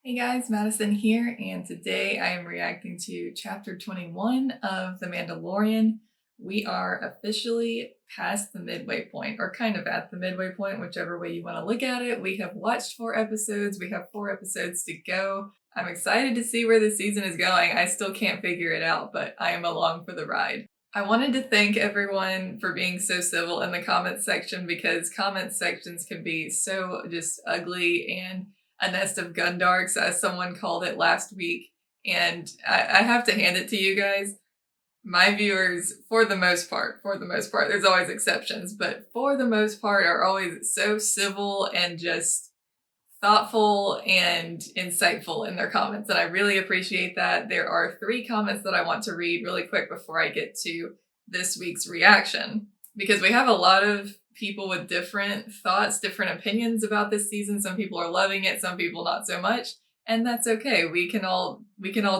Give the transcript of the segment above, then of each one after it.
Hey guys, Madison here, and today I am reacting to chapter 21 of The Mandalorian. We are officially past the midway point, or kind of at the midway point, whichever way you want to look at it. We have watched 4 episodes, we have 4 episodes to go. I'm excited to see where this season is going. I still can't figure it out, but I am along for the ride. I wanted to thank everyone for being so civil in the comments section because comment sections can be so just ugly and a nest of gundarks, as someone called it last week. And I have to hand it to you guys. My viewers, for the most part, there's always exceptions, but for the most part are always so civil and just thoughtful and insightful in their comments, and I really appreciate that. There are 3 comments that I want to read really quick before I get to this week's reaction, because we have a lot of people with different thoughts, different opinions about this season. Some people are loving it, some people not so much, and that's okay. We can all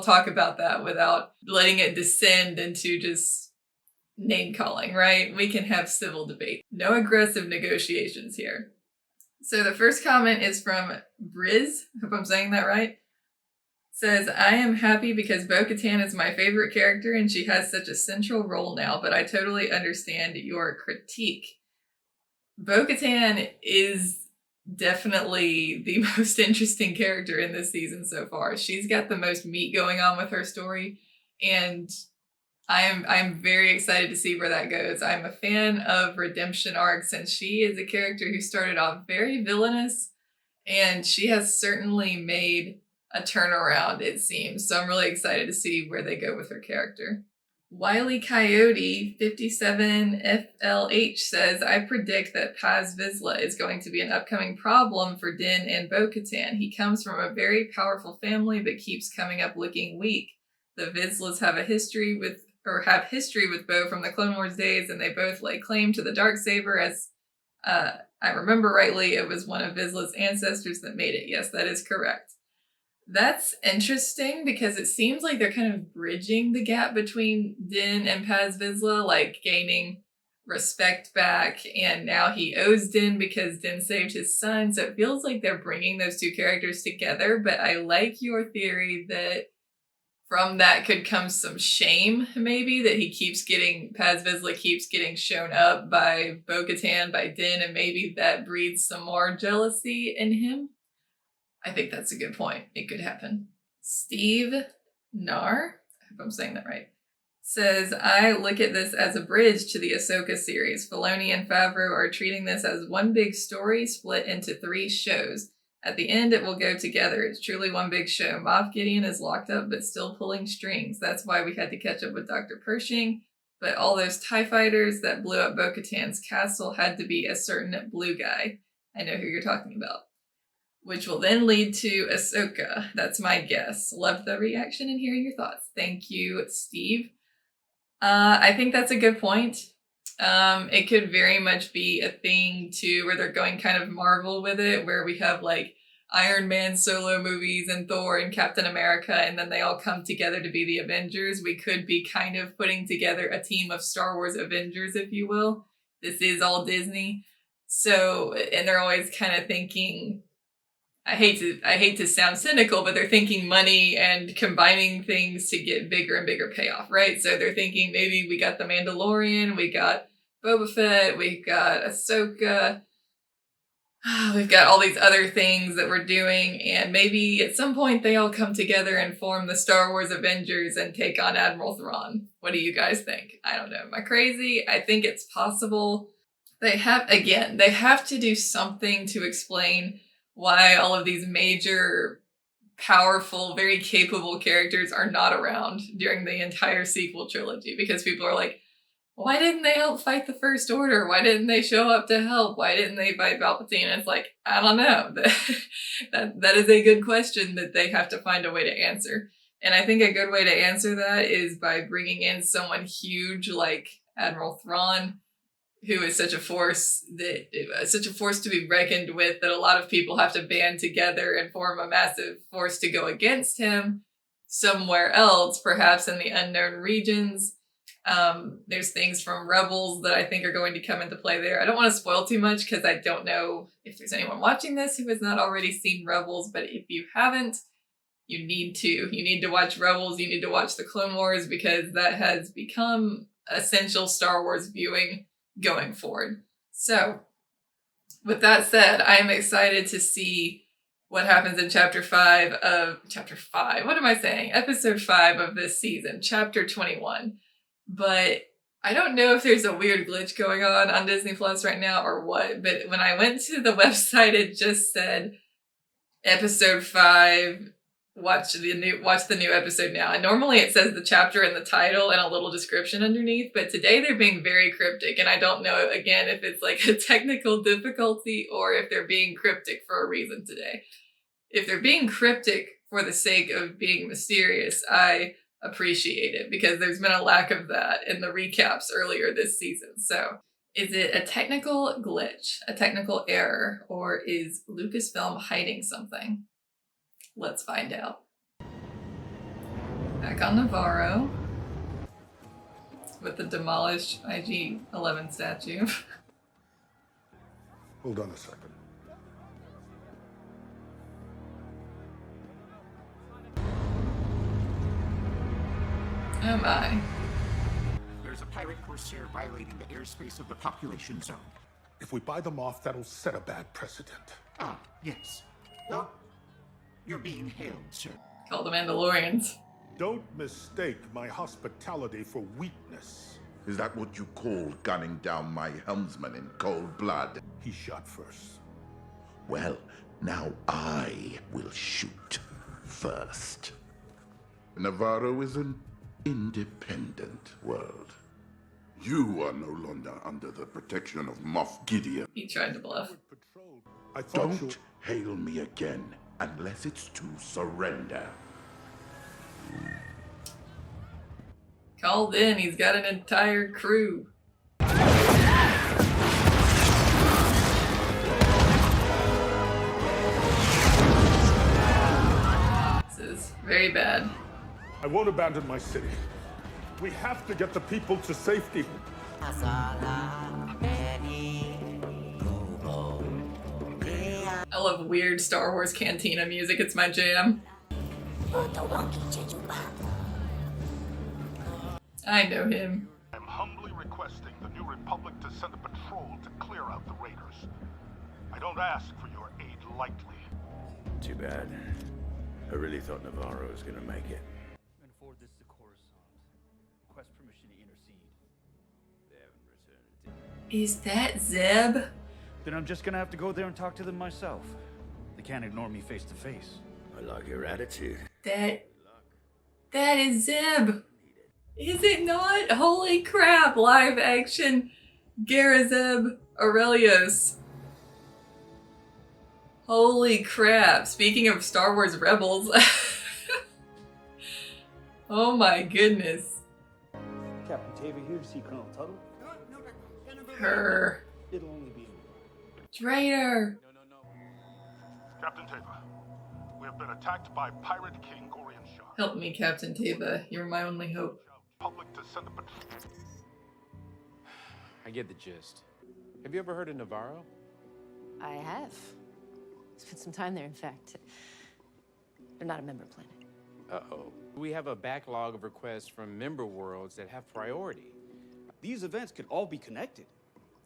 talk about that without letting it descend into just name calling, right? We can have civil debate. No aggressive negotiations here. So the first comment is from Briz. Hope I'm saying that right. Says, I am happy because Bo-Katan is my favorite character and she has such a central role now, but I totally understand your critique. Bo-Katan is definitely the most interesting character in this season so far. She's got the most meat going on with her story, and I'm very excited to see where that goes. I'm a fan of redemption arcs, and she is a character who started off very villainous, and she has certainly made a turnaround, it seems. So I'm really excited to see where they go with her character. Wily Coyote 57FLH says, I predict that Paz Vizsla is going to be an upcoming problem for Din and Bo-Katan. He comes from a very powerful family but keeps coming up looking weak. The Vizslas have history with Bo from the Clone Wars days, and they both lay claim to the Darksaber. As I remember rightly, it was one of Vizsla's ancestors that made it. Yes, that is correct. That's interesting because it seems like they're kind of bridging the gap between Din and Paz Vizsla, like gaining respect back, and now he owes Din because Din saved his son. So it feels like they're bringing those 2 characters together, but I like your theory that from that could come some shame, maybe, that Paz Vizsla keeps getting shown up by Bo-Katan, by Din, and maybe that breeds some more jealousy in him. I think that's a good point. It could happen. Steve Nar, I hope I'm saying that right, says, I look at this as a bridge to the Ahsoka series. Filoni and Favreau are treating this as one big story split into 3 shows. At the end, it will go together. It's truly one big show. Moff Gideon is locked up but still pulling strings. That's why we had to catch up with Dr. Pershing. But all those TIE fighters that blew up Bo-Katan's castle had to be a certain blue guy. I know who you're talking about. Which will then lead to Ahsoka. That's my guess. Love the reaction and hearing your thoughts. Thank you, Steve. I think that's a good point. It could very much be a thing too where they're going kind of Marvel with it, where we have like Iron Man solo movies and Thor and Captain America, and then they all come together to be the Avengers. We could be kind of putting together a team of Star Wars Avengers, if you will. This is all Disney. So, and they're always kind of thinking, I hate to sound cynical, but they're thinking money and combining things to get bigger and bigger payoff, right? So they're thinking maybe we got the Mandalorian, we got Boba Fett, we got Ahsoka, we've got all these other things that we're doing, and maybe at some point they all come together and form the Star Wars Avengers and take on Admiral Thrawn. What do you guys think? I don't know. Am I crazy? I think it's possible. They have to do something to explain why all of these major, powerful, very capable characters are not around during the entire sequel trilogy, because people are like, why didn't they help fight the First Order? Why didn't they show up to help? Why didn't they fight Palpatine? And it's like, I don't know. That is a good question that they have to find a way to answer. And I think a good way to answer that is by bringing in someone huge like Admiral Thrawn, who is such a force to be reckoned with that a lot of people have to band together and form a massive force to go against him somewhere else, perhaps in the unknown regions. There's things from Rebels that I think are going to come into play there. I don't want to spoil too much because I don't know if there's anyone watching this who has not already seen Rebels, but if you haven't, you need to. You need to watch Rebels, you need to watch the Clone Wars, because that has become essential Star Wars viewing going forward. So, with that said, I'm excited to see what happens in Chapter 5 of... Chapter 5? What am I saying? Episode 5 of this season, Chapter 21. But I don't know if there's a weird glitch going on Disney Plus right now or what, but when I went to the website, it just said Episode 5, watch the new episode now. And normally it says the chapter and the title and a little description underneath, but today they're being very cryptic, and I don't know, again, if it's like a technical difficulty or if they're being cryptic for a reason today. If they're being cryptic for the sake of being mysterious, I appreciate it, because there's been a lack of that in the recaps earlier this season. So, is it a technical glitch, a technical error, or is Lucasfilm hiding something? Let's find out. Back on Navarro with the demolished IG-11 statue. Hold on a second. Oh my. There's a pirate corsair violating the airspace of the population zone. If we buy them off, that'll set a bad precedent. Ah, yes. Well, you're being hailed, sir. Call the Mandalorians. Don't mistake my hospitality for weakness. Is that what you call gunning down my helmsman in cold blood? He shot first. Well, now I will shoot first. Navarro is an independent world. You are no longer under the protection of Moff Gideon. He tried to bluff. I thought Don't hail me again unless it's to surrender. Called in, he's got an entire crew. This is very bad. I won't abandon my city. We have to get the people to safety. I love weird Star Wars cantina music, it's my jam. I know him. I'm humbly requesting the New Republic to send a patrol to clear out the raiders. I don't ask for your aid lightly. Too bad. I really thought Navarro was gonna make it. And forward this to Coruscant. Request permission to intercede. They haven't returned it. Is that Zeb? Then I'm just gonna have to go there and talk to them myself. They can't ignore me face to face. I like your attitude. That is Zeb. Is it not? Holy crap, live action Garazeb Aurelius. Holy crap. Speaking of Star Wars Rebels. Oh my goodness. Captain Tava here to see Colonel Tuttle. Her. It'll only be Traitor. Captain Tava, we have been attacked by Pirate King Gorian Shah. Help me, Captain Tava. You're my only hope. Public to send a patrol. I get the gist. Have you ever heard of Navarro? I have. Spent some time there, in fact. They're not a member planet. Uh-oh. We have a backlog of requests from member worlds that have priority. These events could all be connected.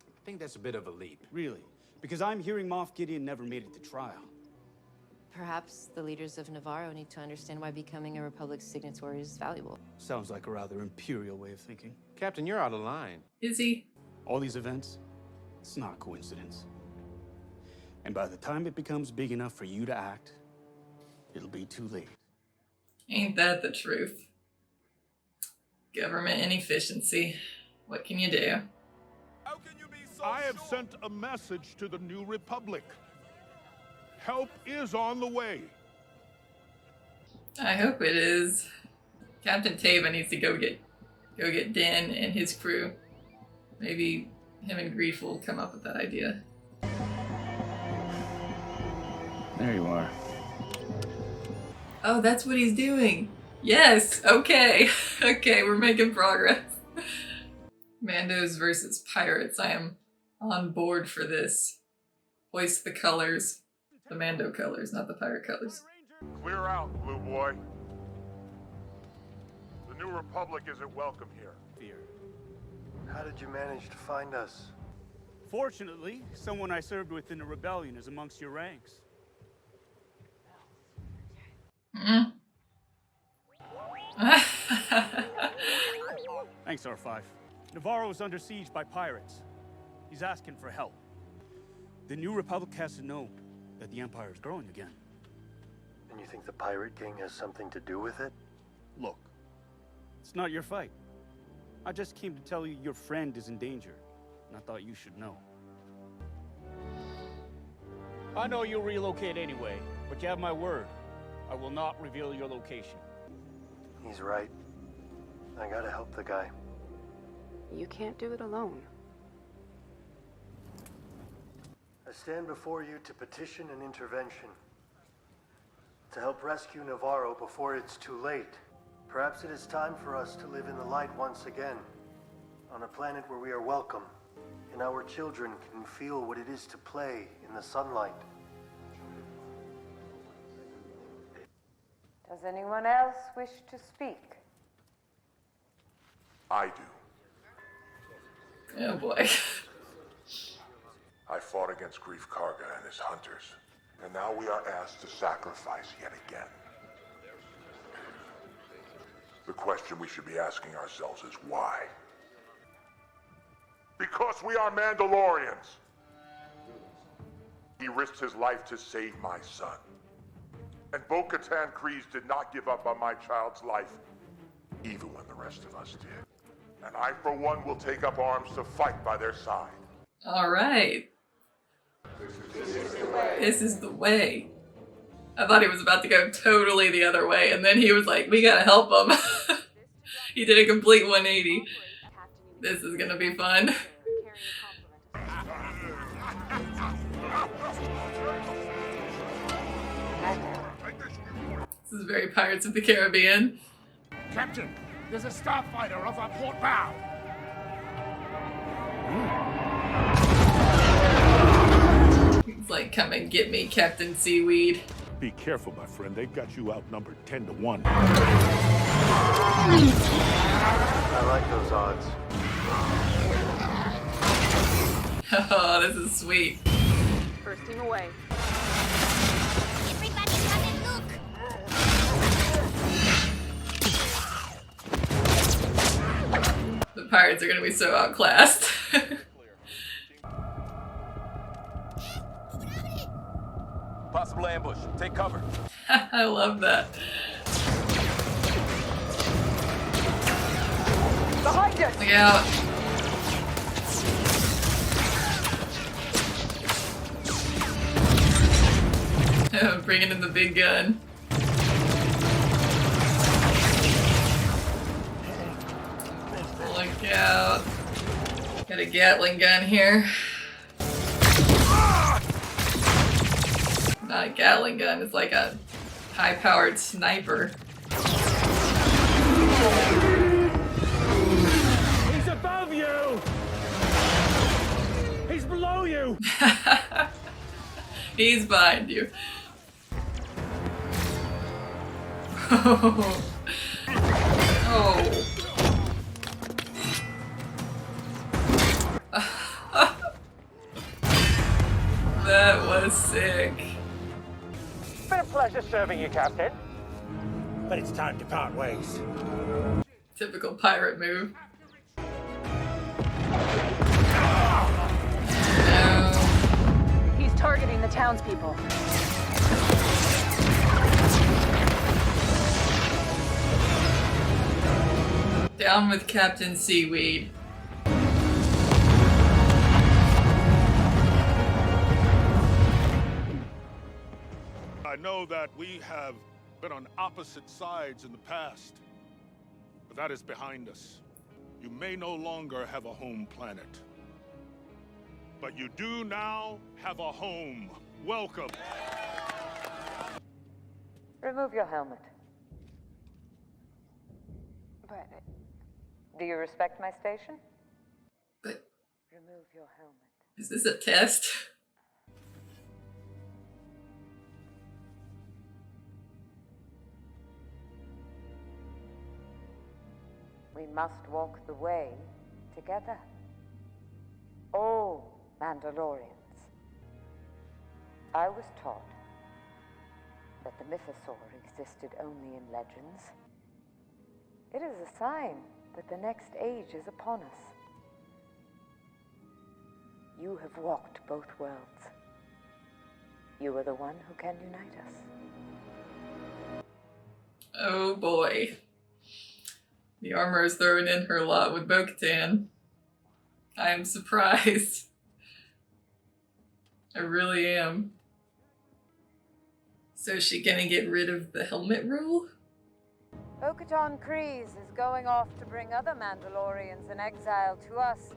I think that's a bit of a leap. Really? Because I'm hearing Moff Gideon never made it to trial. Perhaps the leaders of Navarro need to understand why becoming a Republic signatory is valuable. Sounds like a rather imperial way of thinking. Captain, you're out of line. Is he? All these events, it's not a coincidence. And by the time it becomes big enough for you to act, it'll be too late. Ain't that the truth? Government inefficiency. What can you do? How can you be so I have sent a message to the New Republic. Help is on the way. I hope it is. Captain Tava needs to go get Din and his crew. Maybe him and Grief will come up with that idea. There you are. Oh, that's what he's doing. Yes, okay. Okay, we're making progress. Mandos versus pirates. I am on board for this. Hoist the colors. The Mando colors, not the pirate colors. Clear out, Blue Boy. The New Republic isn't welcome here. Fear. How did you manage to find us? Fortunately, someone I served with in the rebellion is amongst your ranks. Mm. Thanks, R5. Navarro is under siege by pirates. He's asking for help. The New Republic has to know that the Empire is growing again. And you think the Pirate King has something to do with it? Look, it's not your fight. I just came to tell you your friend is in danger, and I thought you should know. I know you'll relocate anyway, but you have my word. I will not reveal your location. He's right. I gotta help the guy. You can't do it alone. I stand before you to petition an intervention. To help rescue Navarro before it's too late. Perhaps it is time for us to live in the light once again. On a planet where we are welcome, and our children can feel what it is to play in the sunlight. Does anyone else wish to speak? I do. Oh boy. I fought against Grief Karga and his hunters, and now we are asked to sacrifice yet again. The question we should be asking ourselves is why? Because we are Mandalorians. He risked his life to save my son. And Bo-Katan Kryze did not give up on my child's life, even when the rest of us did. And I, for one, will take up arms to fight by their side. All right. This is the way. I thought he was about to go totally the other way, and then he was like, we gotta help him. He did a complete 180. This is gonna be fun. This is very Pirates of the Caribbean. Captain, there's a starfighter off our port bow. He's like, come and get me, Captain Seaweed. Be careful, my friend. They've got you outnumbered 10-1. I like those odds. Oh, this is sweet. First team away. Everybody come and look. The pirates are gonna be so outclassed. Possible ambush. Take cover. I love that. Behind us! Look out. Bringing in the big gun. Look out. Got a Gatling gun here. Not a Gatling gun, it's like a high-powered sniper. He's above you! He's below you! He's behind you. Oh. That was sick. It's been a pleasure serving you, Captain. But it's time to part ways. Typical pirate move. No. He's targeting the townspeople. Down with Captain Seaweed. I know that we have been on opposite sides in the past, but that is behind us. You may no longer have a home planet, but you do now have a home. Welcome. Remove your helmet. But do you respect my station? But Remove your helmet. is this a test? We must walk the way together. All Mandalorians. I was taught that the mythosaur existed only in legends. It is a sign that the next age is upon us. You have walked both worlds. You are the one who can unite us. Oh boy. The armor is throwing in her lot with Bo-Katan. I am surprised. I really am. So is she gonna get rid of the helmet rule? Bo-Katan Kryze is going off to bring other Mandalorians in exile to us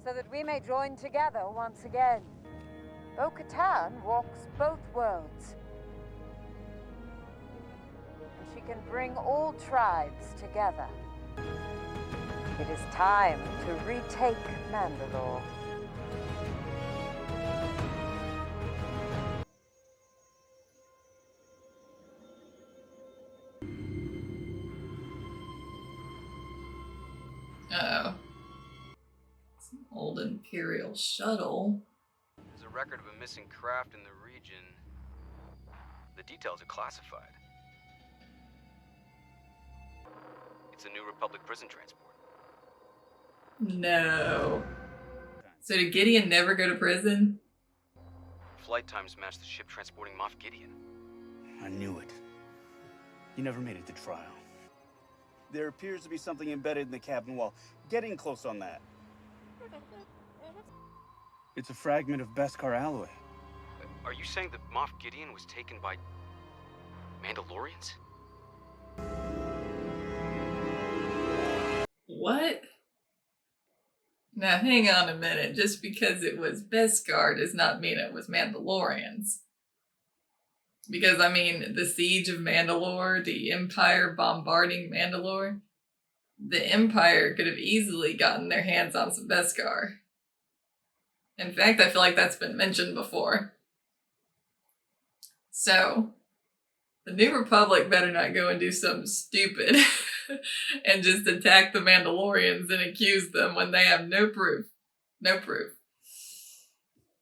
so that we may join together once again. Bo-Katan walks both worlds. And she can bring all tribes together. It is time to retake Mandalore. Uh-oh. It's an old Imperial shuttle. There's a record of a missing craft in the region. The details are classified. It's a New Republic prison transport. No. So did Gideon never go to prison? Flight times match the ship transporting Moff Gideon. I knew it. He never made it to trial. There appears to be something embedded in the cabin wall. Getting close on that. It's a fragment of Beskar alloy. Are you saying that Moff Gideon was taken by Mandalorians? What? Now hang on a minute. Just because it was Beskar does not mean it was Mandalorians. Because, I mean, the siege of Mandalore, the Empire bombarding Mandalore, the Empire could have easily gotten their hands on some Beskar. In fact, I feel like that's been mentioned before. So, the New Republic better not go and do something stupid and just attack the Mandalorians and accuse them when they have no proof. No proof.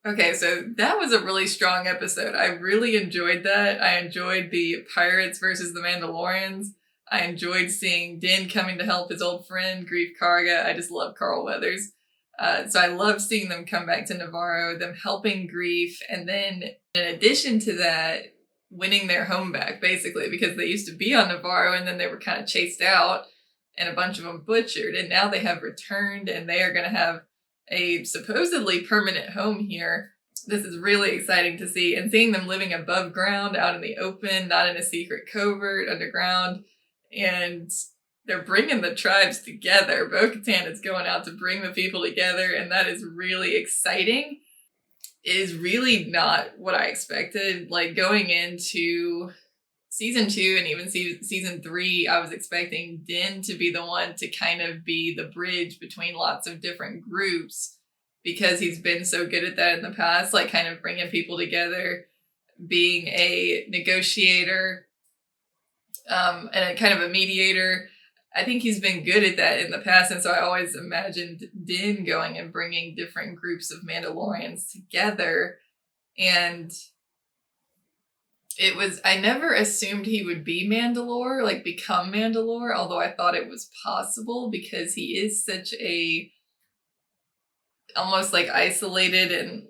Okay, so that was a really strong episode. I really enjoyed that. I enjoyed the pirates versus the Mandalorians. I enjoyed seeing Din coming to help his old friend, Grief Karga. I just love Carl Weathers. So I love seeing them come back to Navarro, them helping Grief, and then in addition to that, winning their home back, basically, because they used to be on Navarro and then they were kind of chased out and a bunch of them butchered, and now they have returned and they are going to have a supposedly permanent home here. This is really exciting to see, and seeing them living above ground, out in the open, not in a secret covert underground, and they're bringing the tribes together. Bo-Katan is going out to bring the people together, and that is really exciting. It is really not what I expected. Like, going into season 2 and even season 3, I was expecting Din to be the one to kind of be the bridge between lots of different groups, because he's been so good at that in the past, like kind of bringing people together, being a negotiator, and a kind of a mediator. I think he's been good at that in the past, and so I always imagined Din going and bringing different groups of Mandalorians together, and I never assumed he would be Mandalore, like become Mandalore, although I thought it was possible because he is such a almost like isolated, and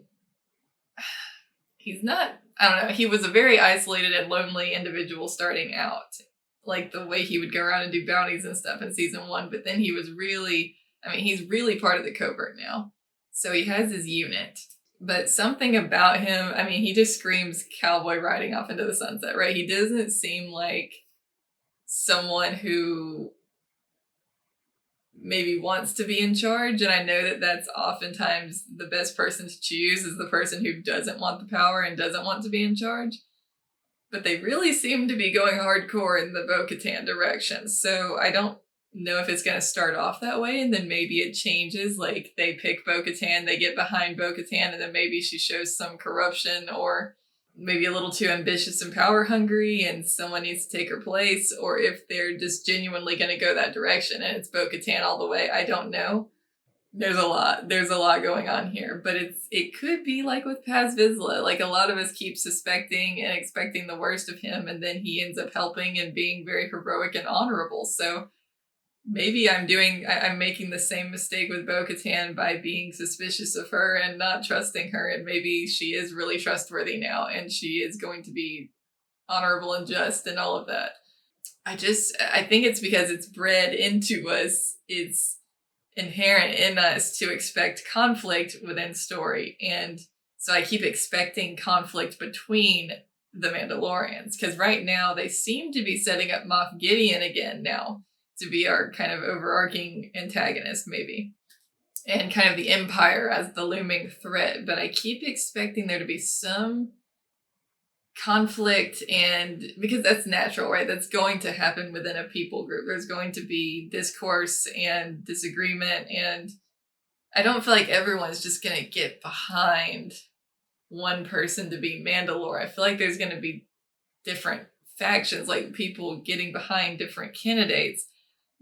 he's not, I don't know, he was a very isolated and lonely individual starting out, like the way he would go around and do bounties and stuff in season 1, but then he was really, I mean, he's really part of the covert now. So he has his unit. But something about him, I mean, he just screams cowboy riding off into the sunset, right? He doesn't seem like someone who maybe wants to be in charge. And I know that that's oftentimes the best person to choose, is the person who doesn't want the power and doesn't want to be in charge. But they really seem to be going hardcore in the Bo-Katan direction. So I don't know if it's going to start off that way and then maybe it changes, like they pick Bo-Katan, they get behind Bo-Katan, and then maybe she shows some corruption, or maybe a little too ambitious and power hungry and someone needs to take her place, or if they're just genuinely going to go that direction and it's Bo-Katan all the way. I don't know. There's a lot going on here, but it could be like with Paz Vizsla. Like, a lot of us keep suspecting and expecting the worst of him, and then he ends up helping and being very heroic and honorable. So maybe I'm making the same mistake with Bo-Katan by being suspicious of her and not trusting her, and maybe she is really trustworthy now and she is going to be honorable and just and all of that. I think it's because it's bred into us. It's inherent in us to expect conflict within story, and so I keep expecting conflict between the Mandalorians, because right now they seem to be setting up Moff Gideon again now to be our kind of overarching antagonist, maybe, and kind of the Empire as the looming threat. But I keep expecting there to be some conflict, and because that's natural, right? That's going to happen within a people group. There's going to be discourse and disagreement, and I don't feel like everyone's just going to get behind one person to be Mandalore. I feel like there's going to be different factions, like people getting behind different candidates.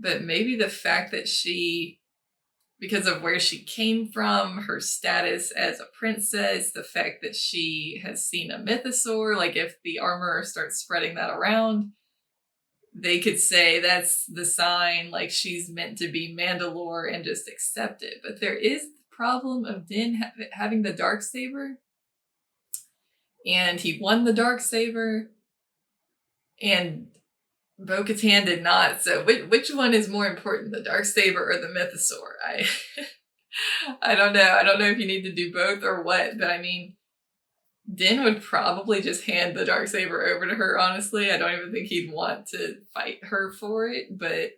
But maybe the fact that she, because of where she came from, her status as a princess, the fact that she has seen a mythosaur, like if the armorer starts spreading that around, they could say that's the sign, like she's meant to be Mandalore, and just accept it. But there is the problem of Din having the Darksaber, and he won the Darksaber, and Bo-Katan did not. So which one is more important, the Darksaber or the mythosaur? I don't know. I don't know if you need to do both or what, but I mean, Din would probably just hand the Darksaber over to her, honestly. I don't even think he'd want to fight her for it, but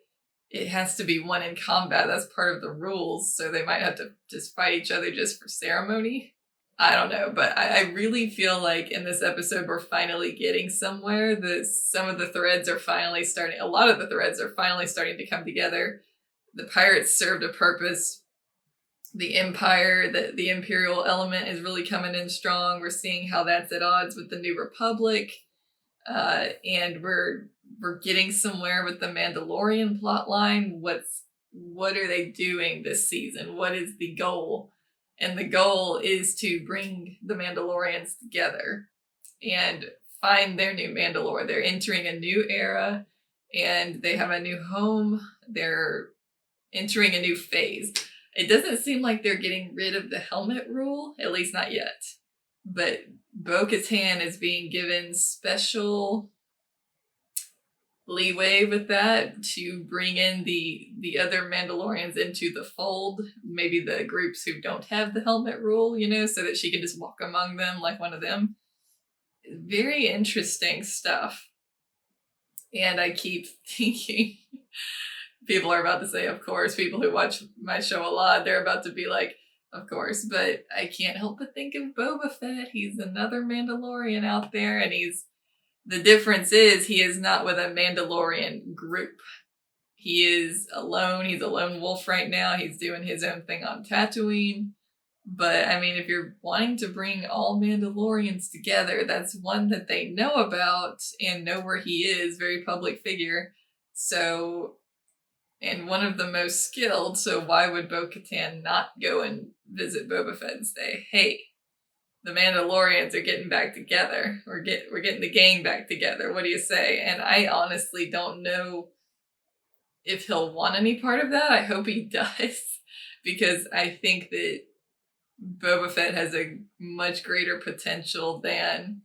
it has to be won in combat. That's part of the rules, so they might have to just fight each other just for ceremony. I don't know, but I really feel like in this episode we're finally getting somewhere. Some of the threads are finally starting, a lot of the threads are finally starting to come together. The pirates served a purpose. The Empire, the Imperial element is really coming in strong. We're seeing how that's at odds with the New Republic. And we're getting somewhere with the Mandalorian plotline. What are they doing this season? What is the goal? And the goal is to bring the Mandalorians together and find their new Mandalore. They're entering a new era and they have a new home. They're entering a new phase. It doesn't seem like they're getting rid of the helmet rule, at least not yet. But Bo-Katan is being given special leeway with that to bring in the other Mandalorians into the fold, maybe the groups who don't have the helmet rule, so that she can just walk among them like one of them. Very interesting stuff. And I keep thinking, people are about to say, of course, people who watch my show a lot, they're about to be like, of course, but I can't help but think of Boba Fett. He's another Mandalorian out there, and the difference is he is not with a Mandalorian group. He is alone. He's a lone wolf right now. He's doing his own thing on Tatooine. But, I mean, if you're wanting to bring all Mandalorians together, that's one that they know about and know where he is, very public figure. So, and one of the most skilled, so why would Bo-Katan not go and visit Boba Fett and say, hey, the Mandalorians are getting back together. We're getting the gang back together. What do you say? And I honestly don't know if he'll want any part of that. I hope he does, because I think that Boba Fett has a much greater potential than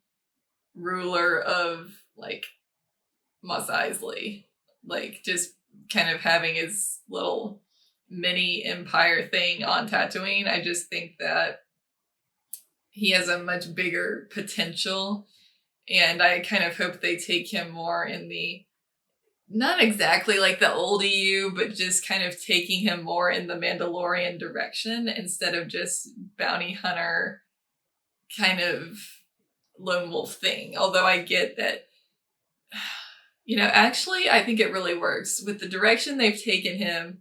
ruler of, like, Mos Eisley. Like, just kind of having his little mini empire thing on Tatooine. I just think that he has a much bigger potential, and I kind of hope they take him more in the, not exactly like the old EU, but just kind of taking him more in the Mandalorian direction instead of just bounty hunter kind of lone wolf thing. Although I get that, actually I think it really works. With the direction they've taken him,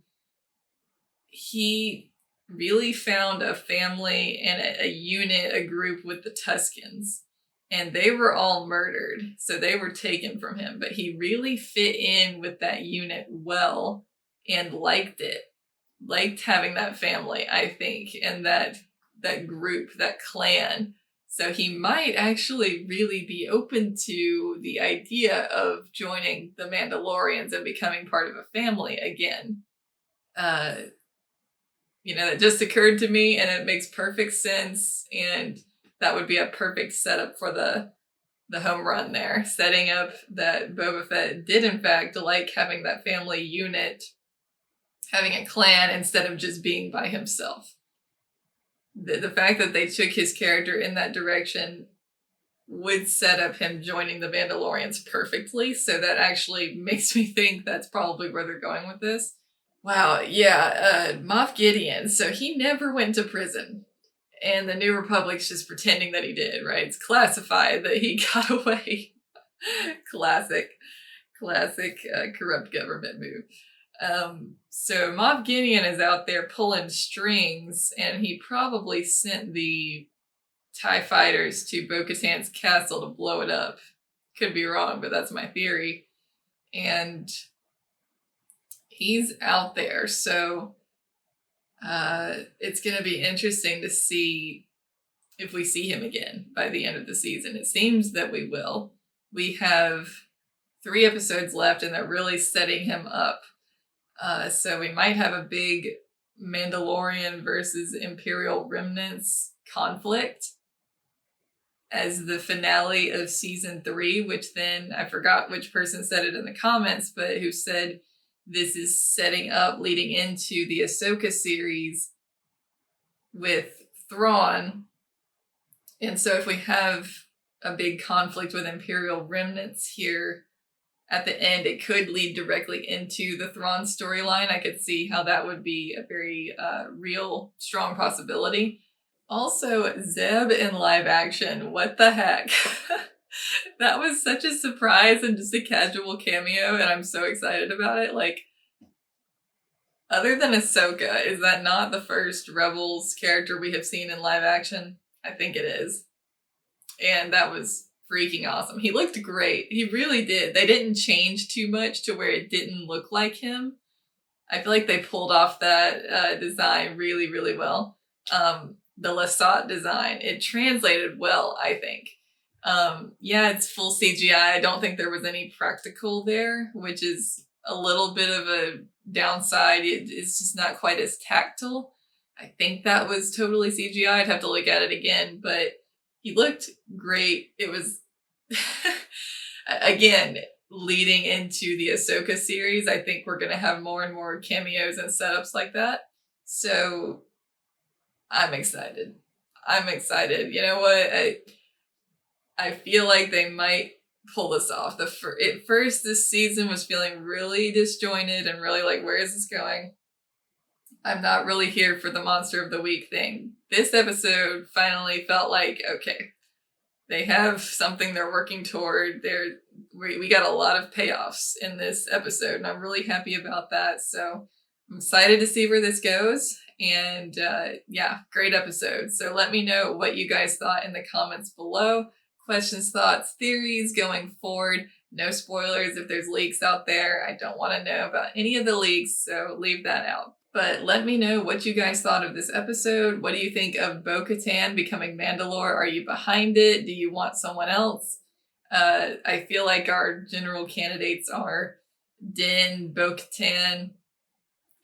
he really found a family and a unit, a group with the Tuskens. and they were all murdered, so they were taken from him, but he really fit in with that unit well and liked it. Liked having that family, I think, and that group, that clan. So he might actually really be open to the idea of joining the Mandalorians and becoming part of a family again. That just occurred to me, and it makes perfect sense, and that would be a perfect setup for the home run there, setting up that Boba Fett did in fact like having that family unit, having a clan instead of just being by himself. The fact that they took his character in that direction would set up him joining the Mandalorians perfectly, so that actually makes me think that's probably where they're going with this. Wow, yeah, Moff Gideon, so he never went to prison, and the New Republic's just pretending that he did, right? It's classified that he got away. Classic corrupt government move. So Moff Gideon is out there pulling strings, and he probably sent the TIE fighters to Bo-Katan's castle to blow it up. Could be wrong, but that's my theory. And he's out there, so it's going to be interesting to see if we see him again by the end of the season. It seems that we will. We have 3 episodes left, and they're really setting him up. So we might have a big Mandalorian versus Imperial remnants conflict as the finale of season 3, which then, I forgot which person said it in the comments, but who said this is setting up leading into the Ahsoka series with Thrawn. And so if we have a big conflict with Imperial remnants here at the end, it could lead directly into the Thrawn storyline. I could see how that would be a very real, strong possibility. Also, Zeb in live action. What the heck? That was such a surprise and just a casual cameo, and I'm so excited about it. Like, other than Ahsoka, is that not the first Rebels character we have seen in live action? I think it is. And that was freaking awesome. He looked great. He really did. They didn't change too much to where it didn't look like him. I feel like they pulled off that design really, really well. The Lasat design, it translated well, I think. Yeah, it's full CGI. I don't think there was any practical there, which is a little bit of a downside. It's just not quite as tactile. I think that was totally CGI. I'd have to look at it again, but he looked great. It was, again, leading into the Ahsoka series. I think we're going to have more and more cameos and setups like that. So I'm excited. You know what? I feel like they might pull this off. At first, this season was feeling really disjointed and really like, where is this going? I'm not really here for the Monster of the Week thing. This episode finally felt like, okay, they have something they're working toward. We got a lot of payoffs in this episode, and I'm really happy about that. So I'm excited to see where this goes. And yeah, great episode. So let me know what you guys thought in the comments below. Questions, thoughts, theories going forward. No spoilers if there's leaks out there. I don't want to know about any of the leaks, so leave that out. But let me know what you guys thought of this episode. What do you think of Bo-Katan becoming Mandalore? Are you behind it? Do you want someone else? I feel like our general candidates are Din, Bo-Katan,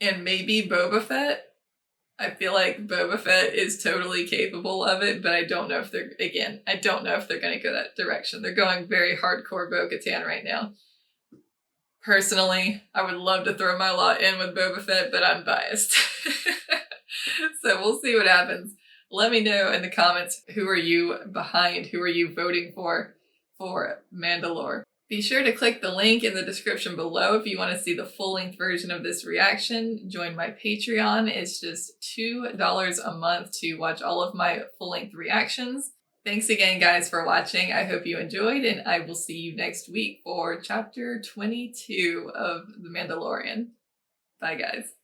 and maybe Boba Fett. I feel like Boba Fett is totally capable of it, but I don't know if they're going to go that direction. They're going very hardcore Bo-Katan right now. Personally, I would love to throw my lot in with Boba Fett, but I'm biased. So we'll see what happens. Let me know in the comments, who are you behind? Who are you voting for Mandalore? Be sure to click the link in the description below if you want to see the full-length version of this reaction. Join my Patreon. It's just $2 a month to watch all of my full-length reactions. Thanks again, guys, for watching. I hope you enjoyed, and I will see you next week for Chapter 22 of The Mandalorian. Bye, guys.